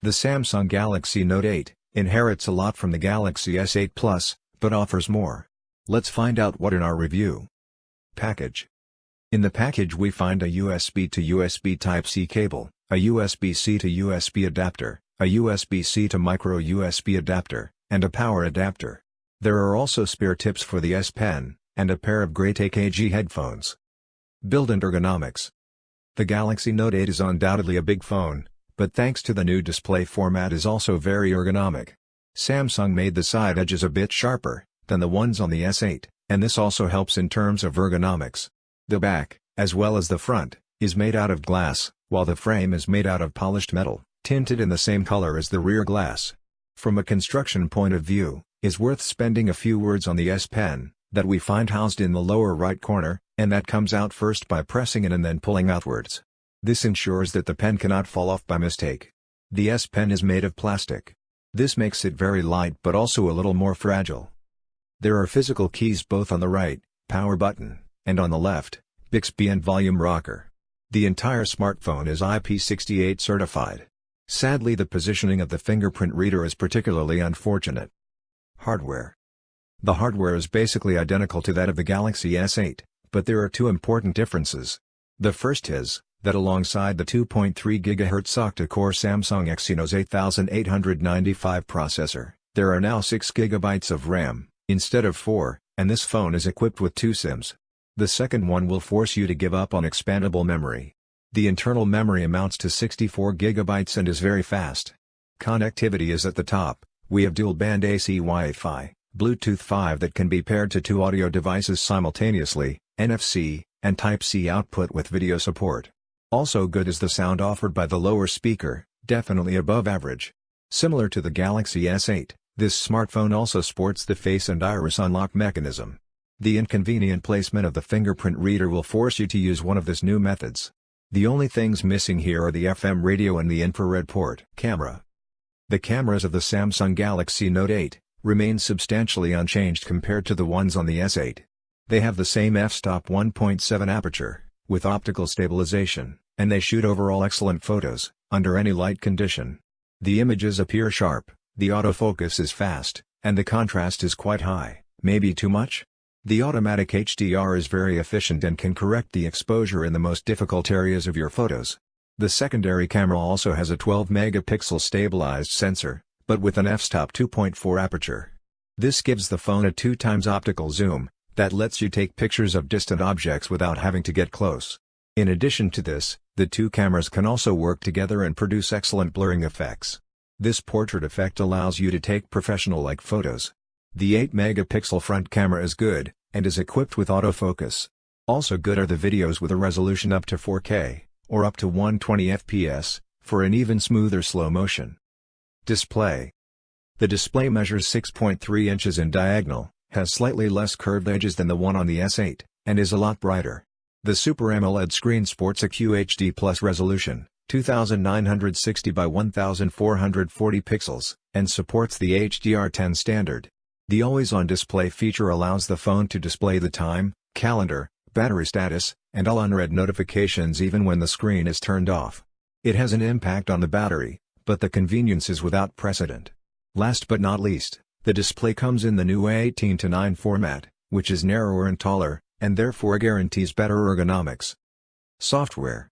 The Samsung Galaxy Note 8 inherits a lot from the Galaxy S8 Plus, but offers more. Let's find out what in our review. Package. In the package we find a USB to USB Type-C cable, a USB-C to USB adapter, a USB-C to micro USB adapter, and a power adapter. There are also spare tips for the S Pen, and a pair of great AKG headphones. Build and ergonomics. The Galaxy Note 8 is undoubtedly a big phone, but thanks to the new display format is also very ergonomic. Samsung made the side edges a bit sharper than the ones on the S8, and this also helps in terms of ergonomics. The back, as well as the front, is made out of glass, while the frame is made out of polished metal, tinted in the same color as the rear glass. From a construction point of view, it's worth spending a few words on the S Pen, that we find housed in the lower right corner, and that comes out first by pressing it and then pulling outwards. This ensures that the pen cannot fall off by mistake. The S Pen is made of plastic. This makes it very light but also a little more fragile. There are physical keys both on the right, power button, and on the left, Bixby and volume rocker. The entire smartphone is IP68 certified. Sadly, the positioning of the fingerprint reader is particularly unfortunate. Hardware. The hardware is basically identical to that of the Galaxy S8, but there are two important differences. The first is that alongside the 2.3 GHz octa-core Samsung Exynos 8895 processor, there are now 6 GB of RAM, instead of 4, and this phone is equipped with 2 SIMs. The second one will force you to give up on expandable memory. The internal memory amounts to 64 GB and is very fast. Connectivity is at the top. We have dual-band AC Wi-Fi, Bluetooth 5 that can be paired to 2 audio devices simultaneously, NFC, and Type-C output with video support. Also good is the sound offered by the lower speaker, definitely above average. Similar to the Galaxy S8, this smartphone also sports the Face and Iris unlock mechanism. The inconvenient placement of the fingerprint reader will force you to use one of these new methods. The only things missing here are the FM radio and the infrared port. Camera. The cameras of the Samsung Galaxy Note 8 remain substantially unchanged compared to the ones on the S8. They have the same f-stop 1.7 aperture, with optical stabilization, and they shoot overall excellent photos, under any light condition. The images appear sharp, the autofocus is fast, and the contrast is quite high. Maybe too much? The automatic HDR is very efficient and can correct the exposure in the most difficult areas of your photos. The secondary camera also has a 12-megapixel stabilized sensor, but with an f-stop 2.4 aperture. This gives the phone a 2x optical zoom, that lets you take pictures of distant objects without having to get close. In addition to this, the two cameras can also work together and produce excellent blurring effects. This portrait effect allows you to take professional-like photos. The 8-megapixel front camera is good, and is equipped with autofocus. Also good are the videos with a resolution up to 4K, or up to 120 FPS, for an even smoother slow motion. Display. The display measures 6.3 inches in diagonal, has slightly less curved edges than the one on the S8, and is a lot brighter. The Super AMOLED screen sports a QHD Plus resolution, 2960 by 1440 pixels, and supports the HDR10 standard. The always-on display feature allows the phone to display the time, calendar, battery status, and all unread notifications even when the screen is turned off. It has an impact on the battery, but the convenience is without precedent. Last but not least, the display comes in the new 18:9 format, which is narrower and taller, and therefore guarantees better ergonomics. Software.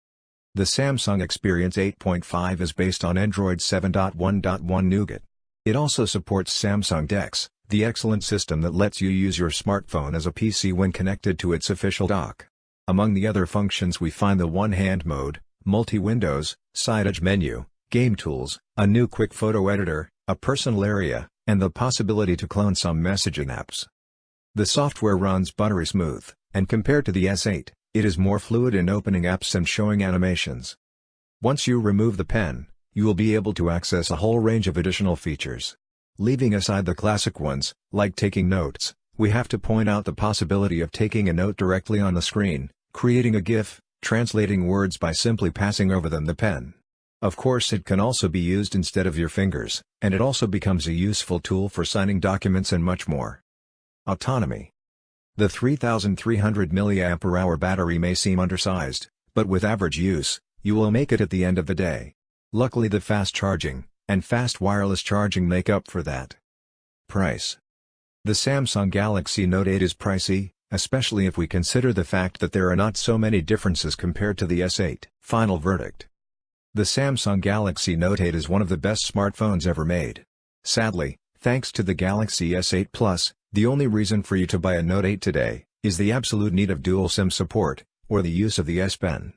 The Samsung Experience 8.5 is based on Android 7.1.1 Nougat. It also supports Samsung DeX, the excellent system that lets you use your smartphone as a PC when connected to its official dock. Among the other functions we find the one-hand mode, multi-windows, side edge menu, game tools, a new quick photo editor, a personal area, and the possibility to clone some messaging apps. The software runs buttery smooth, and compared to the S8, it is more fluid in opening apps and showing animations. Once you remove the pen, you will be able to access a whole range of additional features. Leaving aside the classic ones, like taking notes, we have to point out the possibility of taking a note directly on the screen, creating a GIF, translating words by simply passing over the pen. Of course it can also be used instead of your fingers, and it also becomes a useful tool for signing documents and much more. Autonomy. The 3300 mAh battery may seem undersized, but with average use, you will make it at the end of the day. Luckily the fast charging, and fast wireless charging make up for that. Price. The Samsung Galaxy Note 8 is pricey, especially if we consider the fact that there are not so many differences compared to the S8. Final verdict. The Samsung Galaxy Note 8 is one of the best smartphones ever made. Sadly, thanks to the Galaxy S8 Plus, the only reason for you to buy a Note 8 today is the absolute need of dual SIM support, or the use of the S Pen.